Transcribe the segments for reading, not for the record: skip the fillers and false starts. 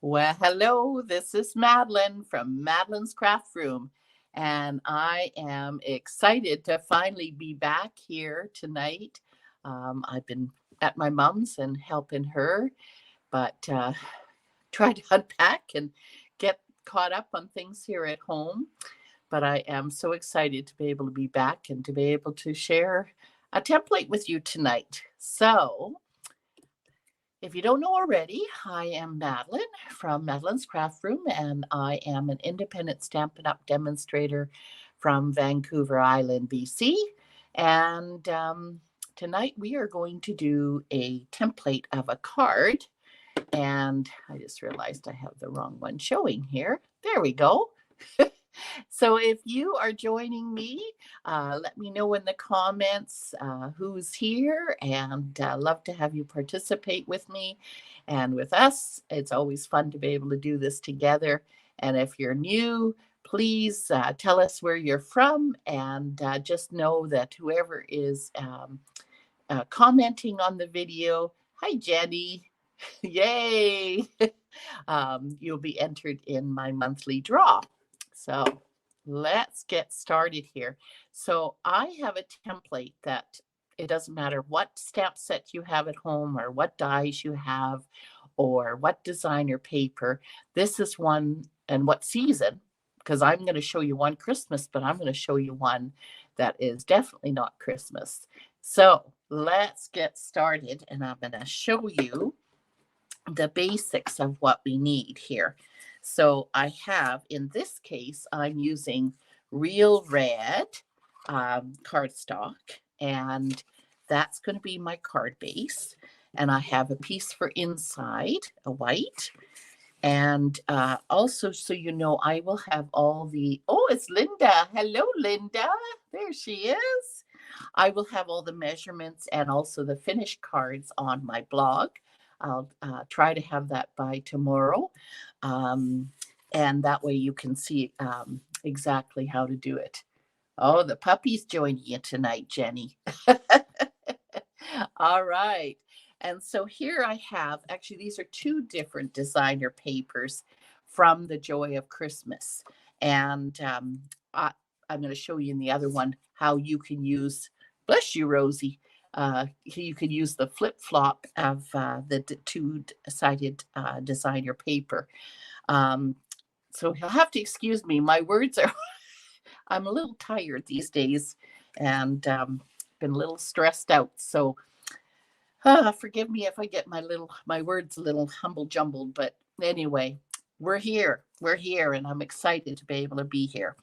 Well, hello, this is Madeline from Madeline's Craft Room, and I am excited to finally be back here tonight. I've been at my mom's and helping her, but trying to unpack and get caught up on things here at home. But I am so excited to be able to be back and to be able to share a template with you tonight. So, if you don't know already, I am Madeline from Madeline's Craft Room, and I am an independent Stampin' Up! Demonstrator from Vancouver Island, BC. And tonight we are going to do a template of a card. And I just realized I have the wrong one showing here. There we go. So if you are joining me, let me know in the comments who's here, and love to have you participate with me and with us. It's always fun to be able to do this together. And if you're new, please tell us where you're from, and just know that whoever is commenting on the video, hi Jenny, yay, you'll be entered in my monthly draw. So let's get started here. So I have a template that it doesn't matter what stamp set you have at home or what dies you have or what designer paper. This is one, and what season, because I'm going to show you one Christmas, but I'm going to show you one that is definitely not Christmas. So let's get started, and I'm going to show you the basics of what we need here. So I have, in this case, I'm using Real Red cardstock, and that's going to be my card base. And I have a piece for inside, a white. And also, so you know, I will have all oh, it's Linda. Hello, Linda. There she is. I will have all the measurements and also the finished cards on my blog. I'll try to have that by tomorrow. And that way you can see exactly how to do it. Oh, the puppy's joining you tonight, Jenny. All right. And so here I have, actually, these are two different designer papers from The Joy of Christmas. And I'm going to show you in the other one how you can use, bless you, Rosie. You can use the flip flop of the two-sided designer paper. So you'll have to excuse me. My words are, I'm a little tired these days and been a little stressed out. So forgive me if I get my words a little humble jumbled, but anyway, we're here, and I'm excited to be able to be here.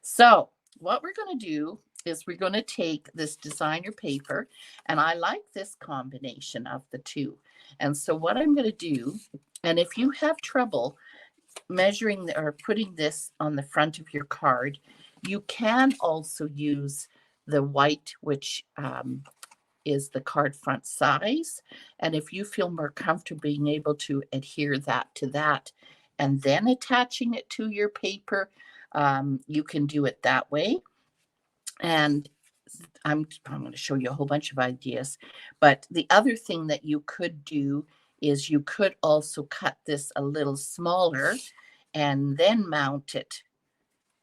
So what we're going to do is we're going to take this designer paper, and I like this combination of the two. And so what I'm going to do, and if you have trouble measuring or putting this on the front of your card, you can also use the white, which is the card front size. And if you feel more comfortable being able to adhere that to that and then attaching it to your paper, you can do it that way. And I'm going to show you a whole bunch of ideas. But the other thing that you could do is you could also cut this a little smaller and then mount it.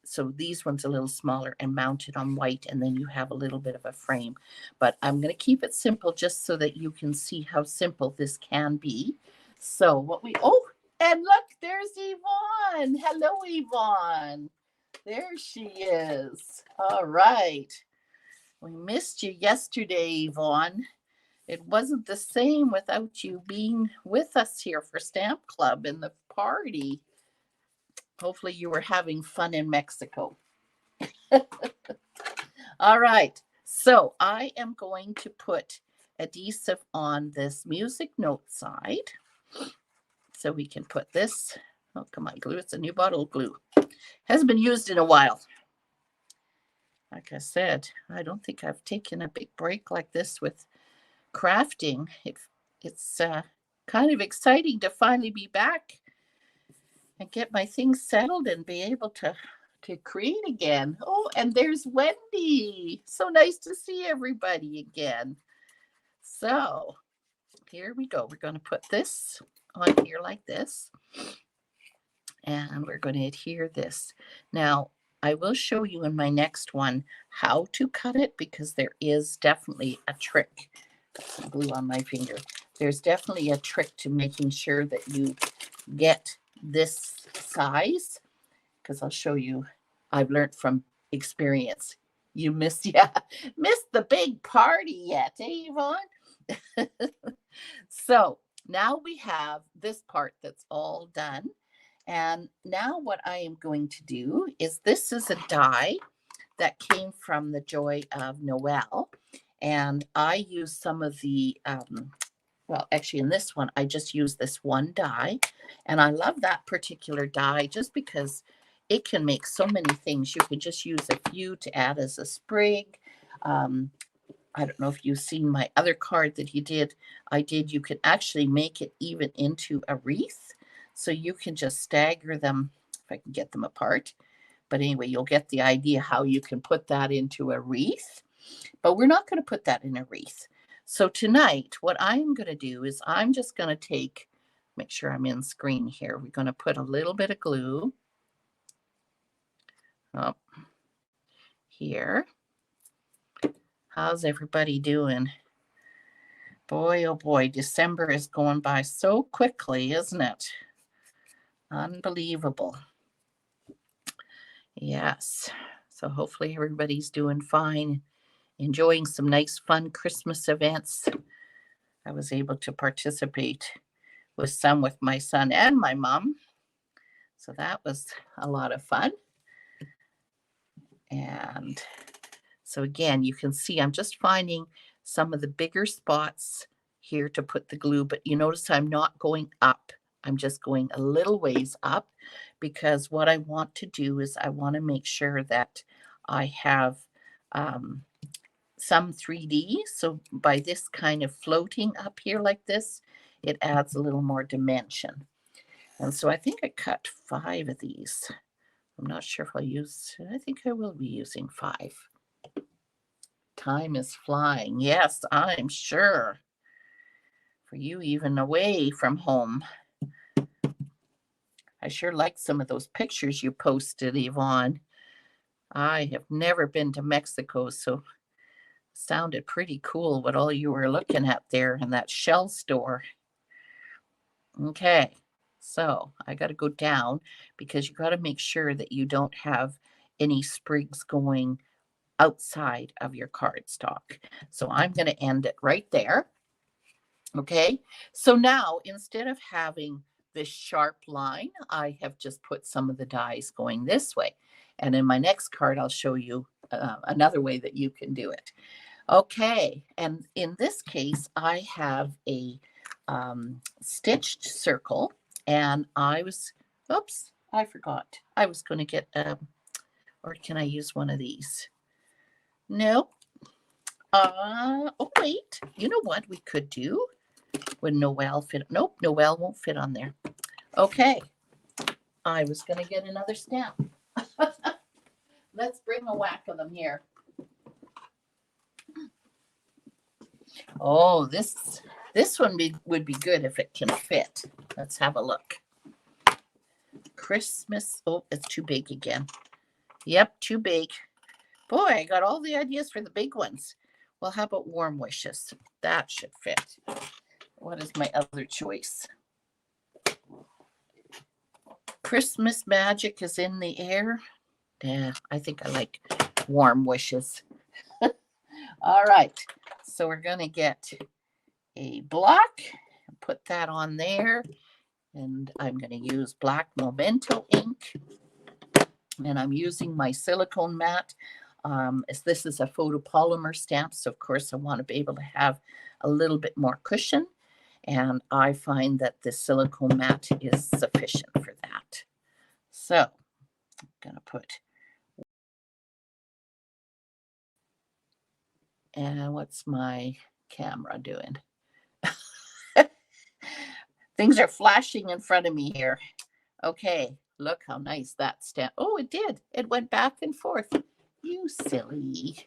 So these ones a little smaller and mounted on white, and then you have a little bit of a frame. But I'm going to keep it simple just so that you can see how simple this can be. So and look, there's Yvonne. Hello, Yvonne. There she is. All right. We missed you yesterday, Yvonne. It wasn't the same without you being with us here for Stamp Club and the party. Hopefully you were having fun in Mexico. All right. So I am going to put adhesive on this music note side. So we can put this. Oh, come on, glue. It's a new bottle of glue. Hasn't been used in a while. Like I said, I don't think I've taken a big break like this with crafting. It's kind of exciting to finally be back and get my things settled and be able to create again. Oh, and there's Wendy. So nice to see everybody again. So here we go. We're going to put this on here like this. And we're going to adhere this. Now, I will show you in my next one how to cut it, because there is definitely a trick. Got some glue on my finger. There's definitely a trick to making sure that you get this size, because I'll show you. I've learned from experience. You missed the big party yet, eh, Yvonne? So now we have this part that's all done. And now what I am going to do is, this is a die that came from the Joy of Noel. And I use some of the, well, actually in this one, I just use this one die. And I love that particular die just because it can make so many things. You could just use a few to add as a sprig. I don't know if you've seen my other card that I did. You can actually make it even into a wreath. So you can just stagger them, if I can get them apart. But anyway, you'll get the idea how you can put that into a wreath. But we're not going to put that in a wreath. So tonight, what I'm going to do is I'm just going to make sure I'm in screen here. We're going to put a little bit of glue up here. How's everybody doing? Boy, oh boy, December is going by so quickly, isn't it? Unbelievable. Yes. So hopefully everybody's doing fine, enjoying some nice, fun Christmas events. I was able to participate with some with my son and my mom. So that was a lot of fun. And so again, you can see I'm just finding some of the bigger spots here to put the glue, but you notice I'm not going up. I'm just going a little ways up, because what I want to do is I want to make sure that I have some 3D. So by this kind of floating up here like this, it adds a little more dimension. And so I think I cut 5 of these. I'm not sure if I think I will be using 5. Time is flying. Yes, I'm sure. For you, even away from home. I sure like some of those pictures you posted, Yvonne. I have never been to Mexico, so it sounded pretty cool what all you were looking at there in that shell store. Okay, so I got to go down, because you got to make sure that you don't have any sprigs going outside of your cardstock. So I'm going to end it right there. Okay, so now instead of having this sharp line, I have just put some of the dies going this way. And in my next card, I'll show you another way that you can do it. Okay, and in this case, I have a stitched circle, and oops, I forgot. I was going to get, or can I use one of these? No. Oh, wait, you know what we could do? Would Noel fit? Nope, Noel won't fit on there. Okay, I was going to get another stamp. Let's bring a whack of them here. Oh, this one would be good if it can fit. Let's have a look. Christmas. Oh, it's too big again. Yep, too big. Boy, I got all the ideas for the big ones. Well, how about warm wishes? That should fit. What is my other choice? Christmas magic is in the air. Yeah, I think I like warm wishes. All right, so we're going to get a block and put that on there. And I'm going to use black Memento ink. And I'm using my silicone mat. This is a photopolymer stamp, so of course I want to be able to have a little bit more cushion. And I find that the silicone mat is sufficient for that. So I'm going to put, and what's my camera doing? Things are flashing in front of me here. Okay, look how nice that stamp. Oh, it did. It went back and forth. You silly.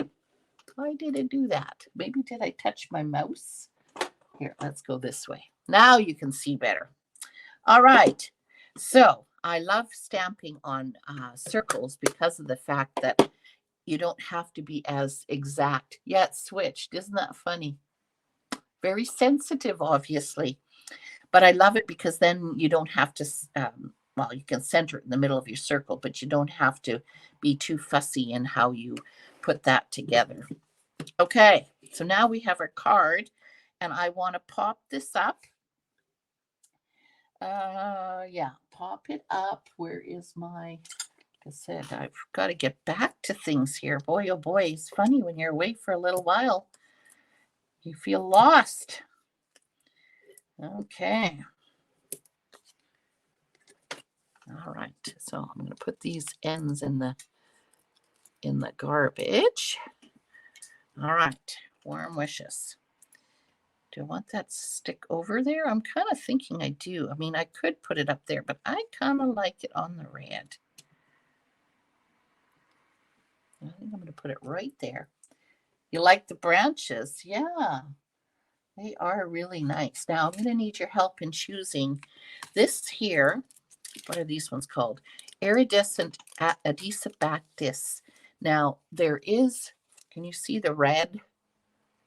Why did it do that? Maybe did I touch my mouse? Here, let's go this way. Now you can see better. All right. So I love stamping on circles because of the fact that you don't have to be as exact. Yeah, it switched. Isn't that funny? Very sensitive, obviously. But I love it because then you don't have to, well, you can center it in the middle of your circle, but you don't have to be too fussy in how you put that together. Okay, so now we have our card, and I want to pop this up. Yeah, pop it up. Where is my, like I said, I've got to get back to things here. Boy, oh boy, it's funny when you're away for a little while. You feel lost. Okay. All right, so I'm going to put these ends in the garbage. All right, warm wishes. Do I want that to stick over there? I'm kind of thinking I do. I mean, I could put it up there, but I kind of like it on the red. I think I'm going to put it right there. You like the branches? Yeah, they are really nice. Now, I'm going to need your help in choosing this here. What are these ones called? Iridescent Adisibactis. Now, there is, can you see the red?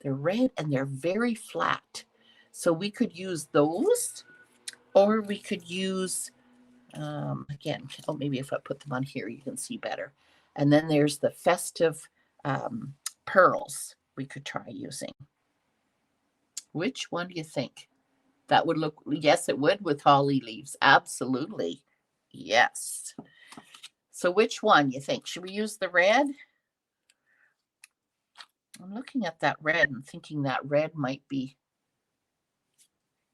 They're red and they're very flat. So we could use those, or we could use, again, oh, maybe if I put them on here, you can see better. And then there's the festive pearls we could try using. Which one do you think? That would look, yes, it would with holly leaves. Absolutely. Yes. So which one you think? Should we use the red? I'm looking at that red and thinking that red might be.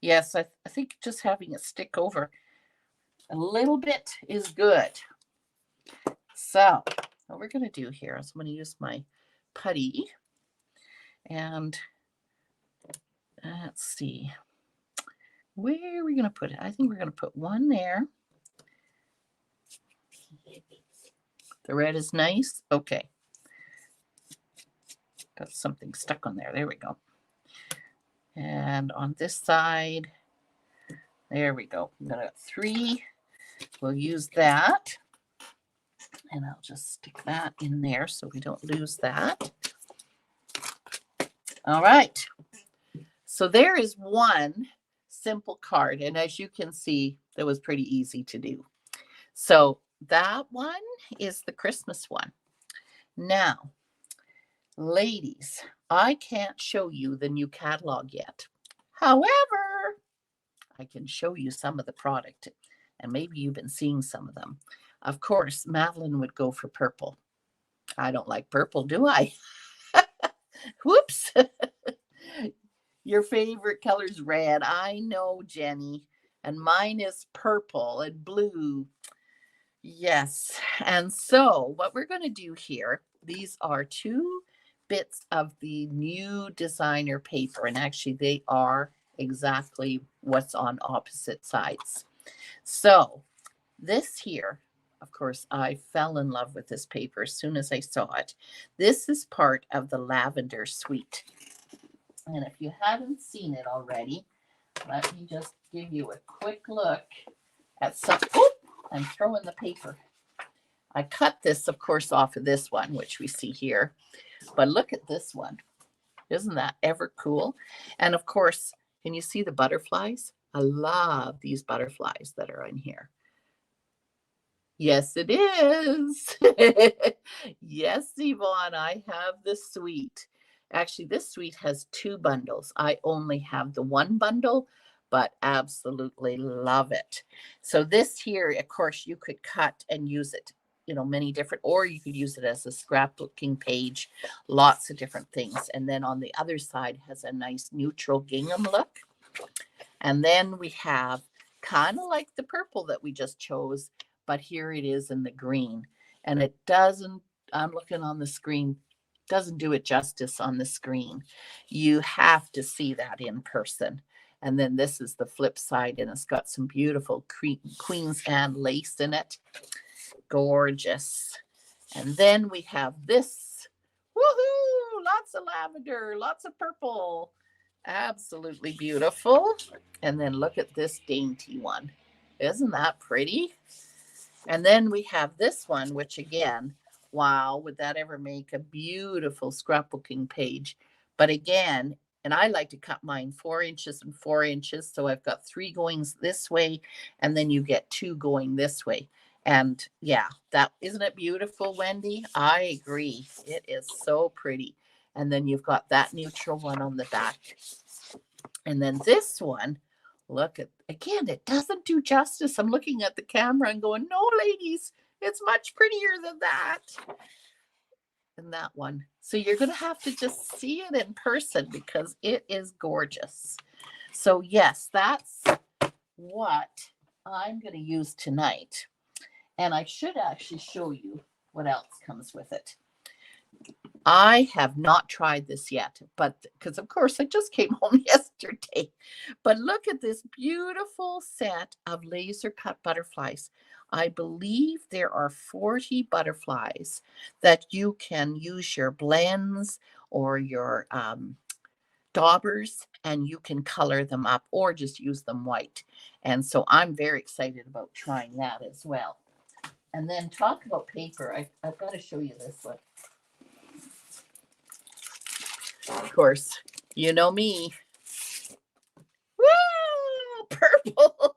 Yes, I think just having it stick over a little bit is good. So what we're going to do here is I'm going to use my putty. And let's see. Where are we going to put it? I think we're going to put one there. The red is nice. Okay. Got something stuck on there. There we go. And on this side, there we go. I'm going to 3. We'll use that. And I'll just stick that in there so we don't lose that. All right. So there is one simple card. And as you can see, that was pretty easy to do. So that one is the Christmas one. Now, ladies, I can't show you the new catalog yet. However, I can show you some of the product, and maybe you've been seeing some of them. Of course, Madeline would go for purple. I don't like purple, do I? Whoops. Your favorite color is red. I know, Jenny. And mine is purple and blue. Yes. And so what we're going to do here, these are 2 bits of the new designer paper. And actually, they are exactly what's on opposite sides. So this here, of course, I fell in love with this paper as soon as I saw it. This is part of the Lavender Suite. And if you haven't seen it already, let me just give you a quick look at some. Oh, I'm throwing the paper. I cut this, of course, off of this one, which we see here. But look at this one. Isn't that ever cool? And of course, can you see the butterflies? I love these butterflies that are in here. Yes, it is. Yes, Yvonne, I have the suite. Actually, this suite has 2 bundles. I only have the 1 bundle, but absolutely love it. So this here, of course, you could cut and use it, many different, or you could use it as a scrapbooking page, lots of different things. And then on the other side has a nice neutral gingham look. And then we have kind of like the purple that we just chose, but here it is in the green. And it doesn't, I'm looking on the screen, doesn't do it justice on the screen. You have to see that in person. And then this is the flip side, and it's got some beautiful Queen's Anne lace in it. Gorgeous. And then we have this. Woohoo! Lots of lavender, lots of purple. Absolutely beautiful. And then look at this dainty one. Isn't that pretty? And then we have this one, which again, wow, would that ever make a beautiful scrapbooking page? But again, and I like to cut mine 4 inches and 4 inches. So I've got 3 going this way, and then you get 2 going this way. And yeah, that isn't it beautiful, Wendy? I agree. It is so pretty. And then you've got that neutral one on the back. And then this one, look at, again, it doesn't do justice. I'm looking at the camera and going, no, ladies, it's much prettier than that. And that one. So you're going to have to just see it in person because it is gorgeous. So yes, that's what I'm going to use tonight. And I should actually show you what else comes with it. I have not tried this yet, but because of course I just came home yesterday. But look at this beautiful set of laser cut butterflies. I believe there are 40 butterflies that you can use your blends or your daubers, and you can color them up or just use them white. And so I'm very excited about trying that as well. And then talk about paper. I've got to show you this one. Of course, you know me. Woo! Purple.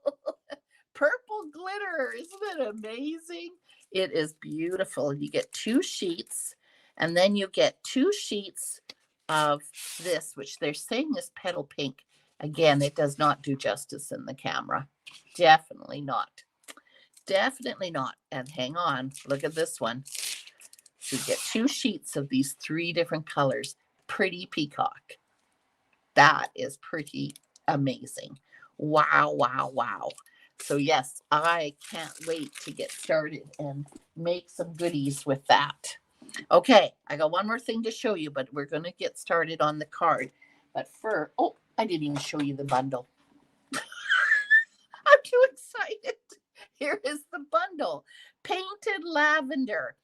Purple glitter. Isn't it amazing? It is beautiful. You get 2 sheets, and then you get 2 sheets of this, which they're saying is petal pink. Again, it does not do justice in the camera. Definitely not. Definitely not. And hang on, look at this one. So you get 2 sheets of these 3 different colors. Pretty peacock. That is pretty amazing. Wow, wow, wow. So yes, I can't wait to get started and make some goodies with that. Okay, I got one more thing to show you, but we're going to get started on the card. But first, oh, I didn't even show you the bundle. I'm too excited. Here is the bundle. Painted lavender.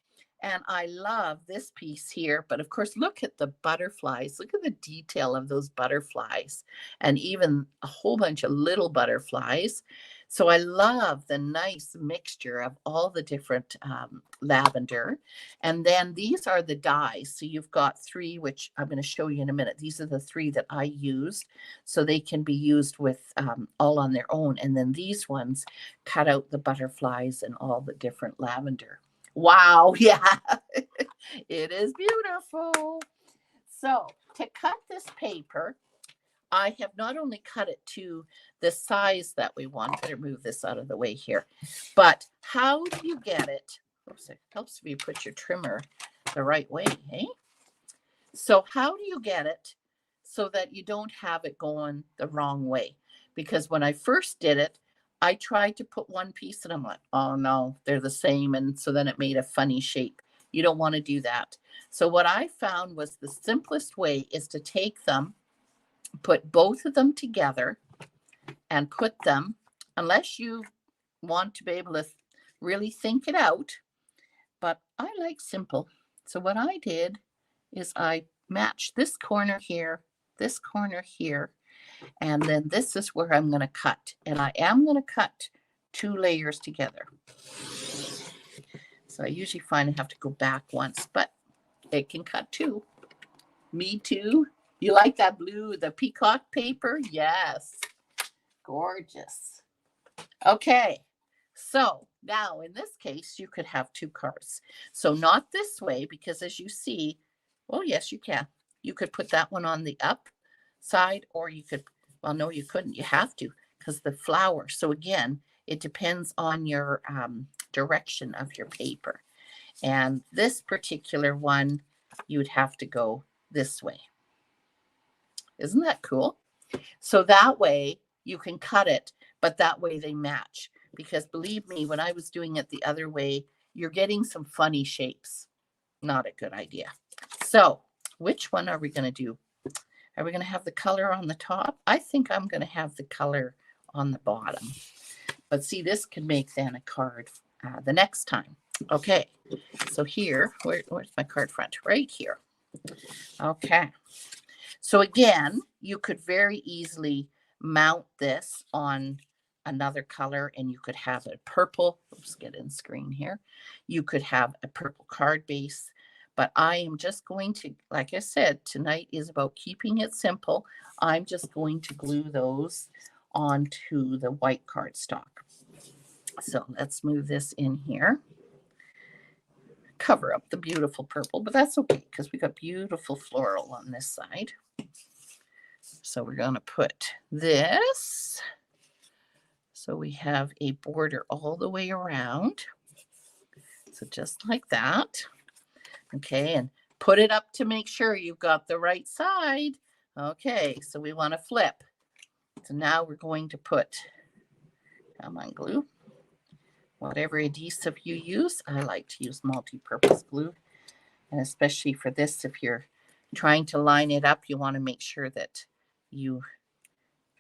And I love this piece here. But of course, look at the butterflies. Look at the detail of those butterflies and even a whole bunch of little butterflies. So I love the nice mixture of all the different lavender. And then these are the dyes. So you've got 3, which I'm going to show you in a minute. These are the 3 that I used. So they can be used with all on their own. And then these ones cut out the butterflies and all the different lavender. Wow, yeah, it is beautiful. So to cut this paper, I have not only cut it to the size that we want, better move this out of the way here, but how do you get it? Oops, it helps if you put your trimmer the right way, eh? So how do you get it so that you don't have it going the wrong way? Because when I first did it, I tried to put one piece and I'm like, oh no, they're the same. And so then it made a funny shape. You don't want to do that. So what I found was the simplest way is to take them, put both of them together and put them, unless you want to be able to really think it out. But I like simple. So what I did is I matched this corner here, and then this is where I'm going to cut. And I am going to cut 2 layers together. So I usually find I have to go back once, but it can cut 2. Me too. You like that blue, the peacock paper? Yes. Gorgeous. Okay. So now in this case, you could have 2 cards. So not this way, because as you see, oh yes, you can. You could put that one on the up side, or you could, well, no, you couldn't. You have to, because the flower. So again, it depends on your direction of your paper. And this particular one, you would have to go this way. Isn't that cool? So that way you can cut it, but that way they match. Because believe me, when I was doing it the other way, you're getting some funny shapes. Not a good idea. So which one are we going to do? Are we going to have the color on the top? I think I'm going to have the color on the bottom. But see, this can make then a card the next time. Okay, so here, where's my card front? Right here. Okay. So again, you could very easily mount this on another color, and you could have a purple. Oops, get in screen here. You could have a purple card base, but I am just going to, like I said, tonight is about keeping it simple. I'm just going to glue those onto the white cardstock. So let's move this in here. Cover up the beautiful purple, but that's okay because we got beautiful floral on this side. So we're going to put this. So we have a border all the way around. So just like that. Okay, and put it up to make sure you've got the right side. Okay, so we want to flip. So now we're going to put, come on, glue. Whatever adhesive you use. I like to use multi-purpose glue. And especially for this, if you're trying to line it up, you want to make sure that you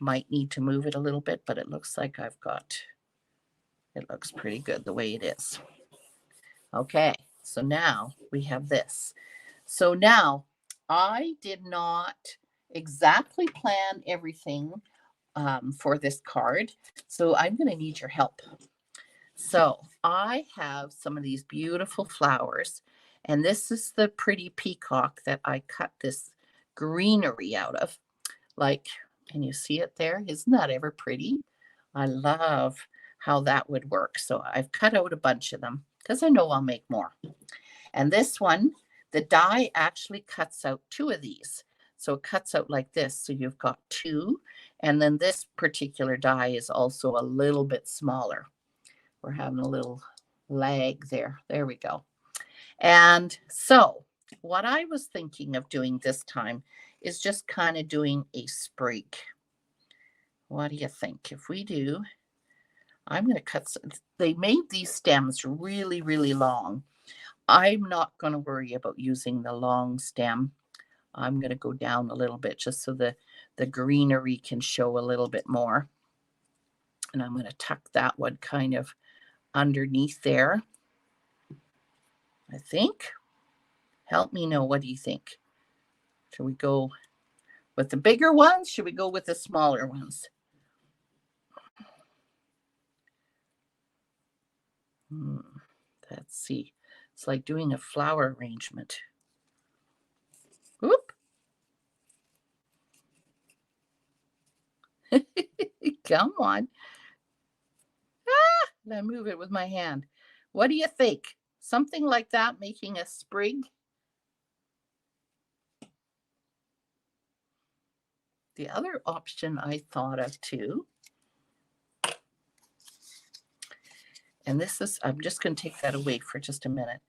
might need to move it a little bit, but it looks like it looks pretty good the way it is. Okay, so now we have this. So now I did not exactly plan everything for this card, so I'm going to need your help. So I have some of these beautiful flowers, and this is the pretty peacock that I cut this greenery out of. Like, can you see it there? Isn't that ever pretty? I love how that would work. So I've cut out a bunch of them because I know I'll make more. And this one, the die actually cuts out 2 of these. So it cuts out like this. So you've got 2. And then this particular die is also a little bit smaller. We're having a little lag there. There we go. And so what I was thinking of doing this time is just kind of doing a sprig. What do you think? If we do, I'm going to cut some, they made these stems really, really long. I'm not going to worry about using the long stem. I'm going to go down a little bit just so the greenery can show a little bit more. And I'm going to tuck that one kind of underneath there, I think. Help me know, what do you think? Should we go with the bigger ones? Should we go with the smaller ones? Let's see. It's like doing a flower arrangement. Whoop. Come on. I move it with my hand. What do you think? Something like that, making a sprig? The other option I thought of too, and this is, I'm just going to take that away for just a minute.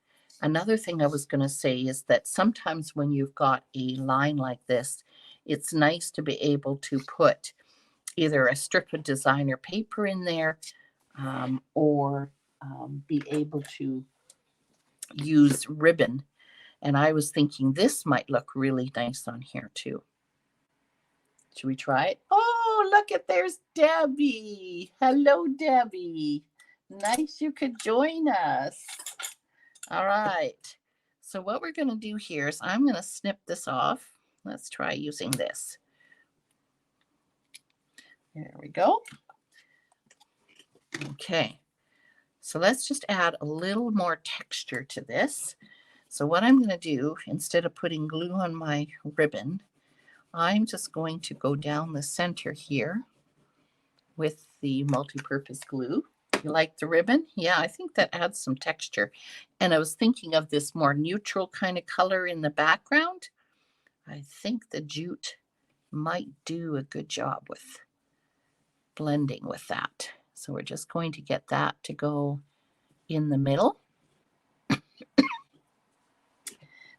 Another thing I was going to say is that sometimes when you've got a line like this, it's nice to be able to put either a strip of designer paper in there, or be able to use ribbon. And I was thinking this might look really nice on here too. Should we try it? Oh, look at, there's Debbie. Hello, Debbie. Nice you could join us. All right. So what we're going to do here is I'm going to snip this off. Let's try using this. There we go. Okay. So let's just add a little more texture to this. So what I'm going to do, instead of putting glue on my ribbon, I'm just going to go down the center here with the multi-purpose glue. You like the ribbon? Yeah, I think that adds some texture. And I was thinking of this more neutral kind of color in the background. I think the jute might do a good job with blending with that. So we're just going to get that to go in the middle.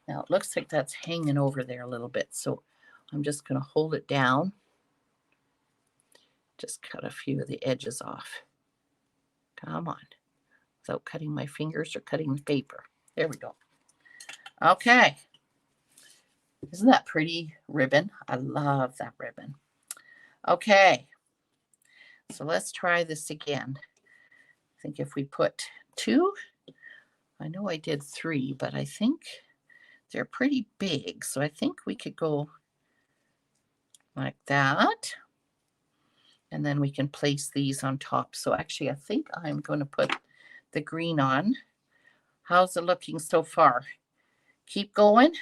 Now it looks like that's hanging over there a little bit. So I'm just going to hold it down. Just cut a few of the edges off. Come on. Without cutting my fingers or cutting the paper. There we go. Okay. Isn't that pretty ribbon? I love that ribbon. Okay. So let's try this again. I think if we put 2, I know I did 3, but I think they're pretty big. So I think we could go like that. And then we can place these on top. So actually, I think I'm going to put the green on. How's it looking so far? Keep going.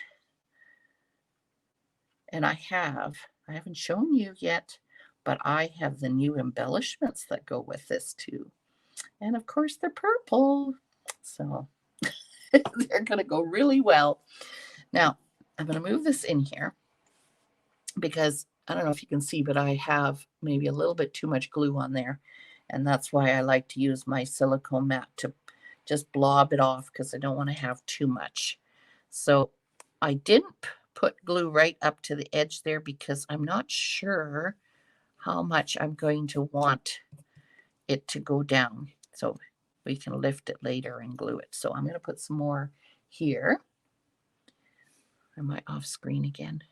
And I haven't shown you yet, but I have the new embellishments that go with this too. And of course, they're purple. So they're going to go really well. Now, I'm going to move this in here because I don't know if you can see, but I have maybe a little bit too much glue on there. And that's why I like to use my silicone mat to just blob it off because I don't want to have too much. So I didn't put glue right up to the edge there because I'm not sure how much I'm going to want it to go down. So we can lift it later and glue it. So I'm going to put some more here. Am I off screen again?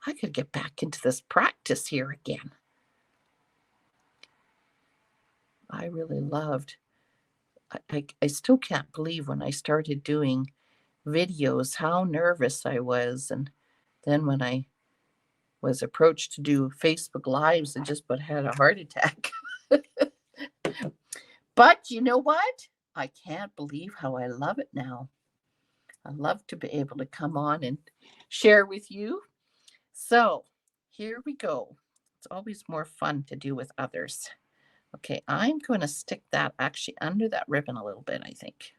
I could get back into this practice here again. I really loved, I still can't believe when I started doing videos how nervous I was. And then when I was approached to do Facebook Lives, I just about had a heart attack. But you know what? I can't believe how I love it now. I love to be able to come on and share with you. So here we go. It's always more fun to do with others. Okay, I'm going to stick that actually under that ribbon a little bit, I think.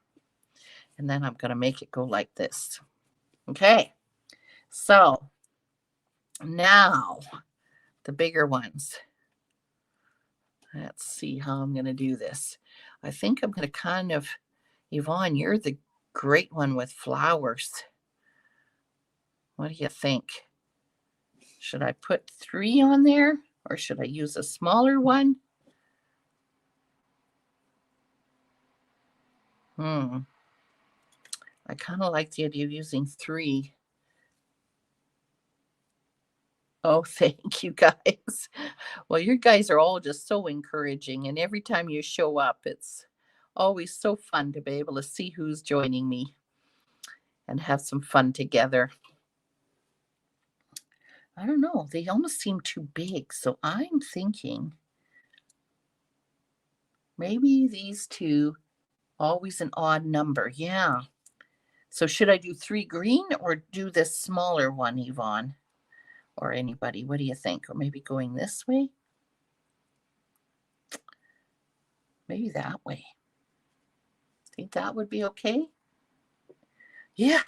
And then I'm going to make it go like this. Okay, so now the bigger ones. Let's see how I'm going to do this. I think I'm going to kind of, Yvonne, you're the great one with flowers. What do you think? Should I put 3 on there or should I use a smaller one? I kind of like the idea of using 3. Oh, thank you guys. Well, you guys are all just so encouraging. And every time you show up, it's always so fun to be able to see who's joining me and have some fun together. I don't know. They almost seem too big. So I'm thinking maybe these 2, always an odd number. Yeah. So should I do 3 green or do this smaller one, Yvonne? Or anybody? What do you think? Or maybe going this way? Maybe that way. Think that would be okay? Yeah.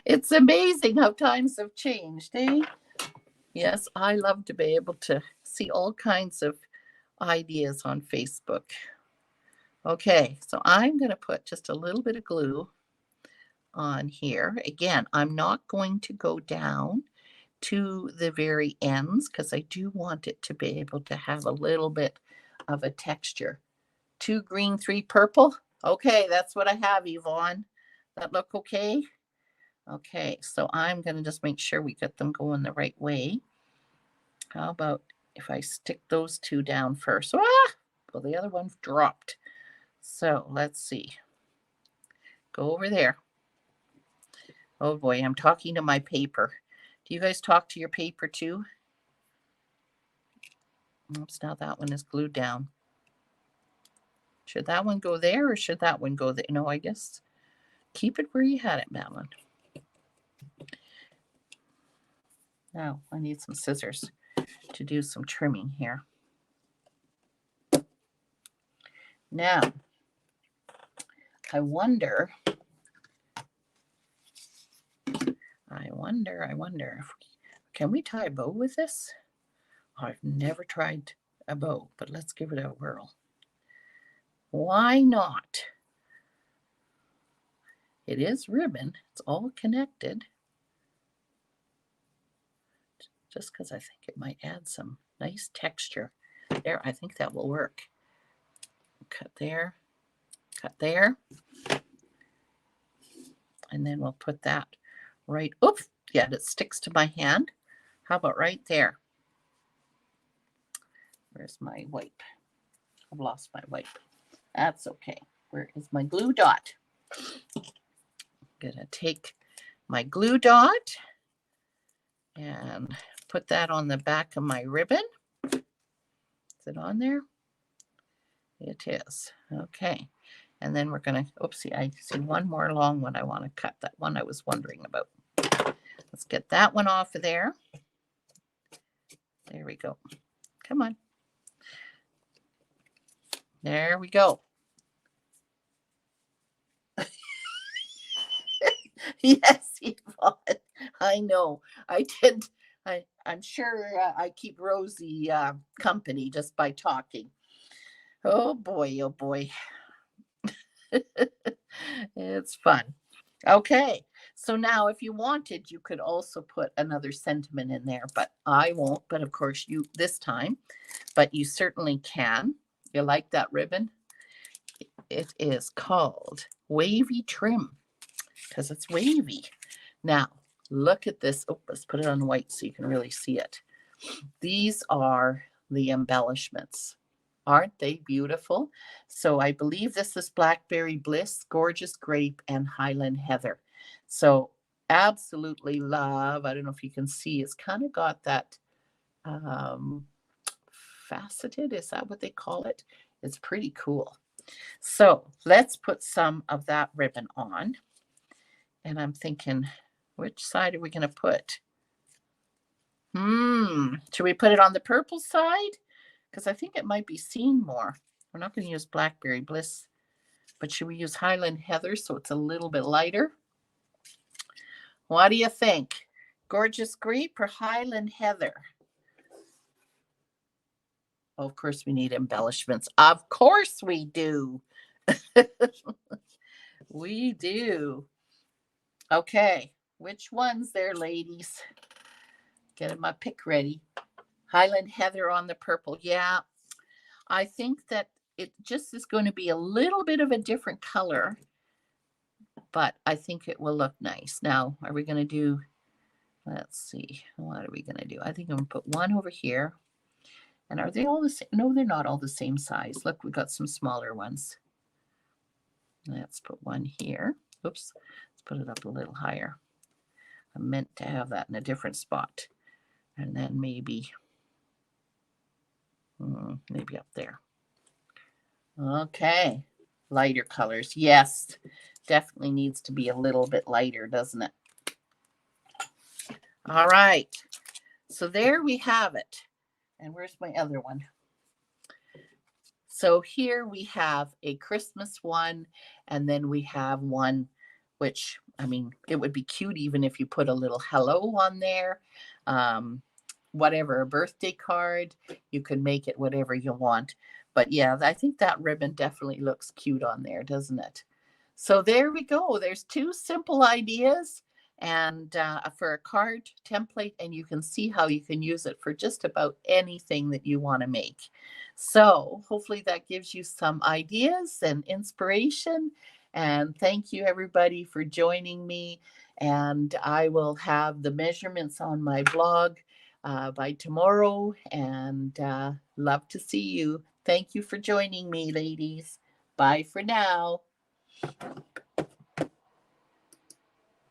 It's amazing how times have changed, eh? Yes, I love to be able to see all kinds of ideas on Facebook. Okay, so I'm going to put just a little bit of glue on here. Again, I'm not going to go down to the very ends because I do want it to be able to have a little bit of a texture. 2 green, 3 purple. Okay, that's what I have, Yvonne. That look okay? Okay, so I'm going to just make sure we get them going the right way. How about if I stick those 2 down first? Ah! Well, the other one dropped. So let's see. Go over there. Oh boy, I'm talking to my paper. Do you guys talk to your paper too? Oops, now that one is glued down. Should that one go there or should that one go there? No, I guess keep it where you had it, Madeline. Now I need some scissors to do some trimming here. Now, I wonder, can we tie a bow with this? I've never tried a bow, but let's give it a whirl. Why not? It is ribbon. It's all connected. Just because I think it might add some nice texture. There, I think that will work. Cut there, cut there. And then we'll put that right, oops, yeah, it sticks to my hand. How about right there? Where's my wipe? I've lost my wipe. That's okay. Where is my glue dot? I'm gonna take my glue dot and put that on the back of my ribbon. it on there? It is. Okay. And then we're going to, oopsie, I see one more long one I want to cut. That one I was wondering about. Let's get that one off of there. There we go. Come on. There we go. Yes, Yvonne. I know. I did. I'm sure I keep Rosie company just by talking. Oh boy, oh boy. It's fun. Okay. So now if you wanted, you could also put another sentiment in there, but I won't. But of course you this time, but you certainly can. You like that ribbon? It is called Wavy Trim because it's wavy. Now, look at this. Oh, let's put it on white so you can really see it. These are the embellishments. Aren't they beautiful? So I believe this is Blackberry Bliss, Gorgeous Grape, and Highland Heather. So absolutely love. I don't know if you can see, it's kind of got that faceted. Is that what they call it? It's pretty cool. So let's put some of that ribbon on. And I'm thinking, which side are we going to put? Should we put it on the purple side? Because I think it might be seen more. We're not going to use Blackberry Bliss, but should we use Highland Heather so it's a little bit lighter? What do you think? Gorgeous Grape or Highland Heather? Oh, of course we need embellishments. Of course we do. We do. Okay, which ones there, ladies? Getting my pick ready. Highland Heather on the purple. Yeah, I think that it just is going to be a little bit of a different color, but I think it will look nice. Now, are we going to do, let's see, what are we going to do? I think I'm going to put one over here. And are they all the same? No, they're not all the same size. Look, we got some smaller ones. Let's put one here. Oops, let's put it up a little higher. I meant to have that in a different spot. And then maybe up there. Okay, lighter colors. Yes, definitely needs to be a little bit lighter, doesn't it? All right, so there we have it. And where's my other one? So here we have a Christmas one, and then we have one which, I mean, it would be cute even if you put a little hello on there. Whatever, a birthday card, you can make it whatever you want. But yeah, I think that ribbon definitely looks cute on there, doesn't it? So there we go. There's two simple ideas and for a card template, and you can see how you can use it for just about anything that you want to make. So hopefully that gives you some ideas and inspiration. And thank you everybody for joining me. And I will have the measurements on my blog by tomorrow, and love to see you. Thank you for joining me, ladies. Bye for now.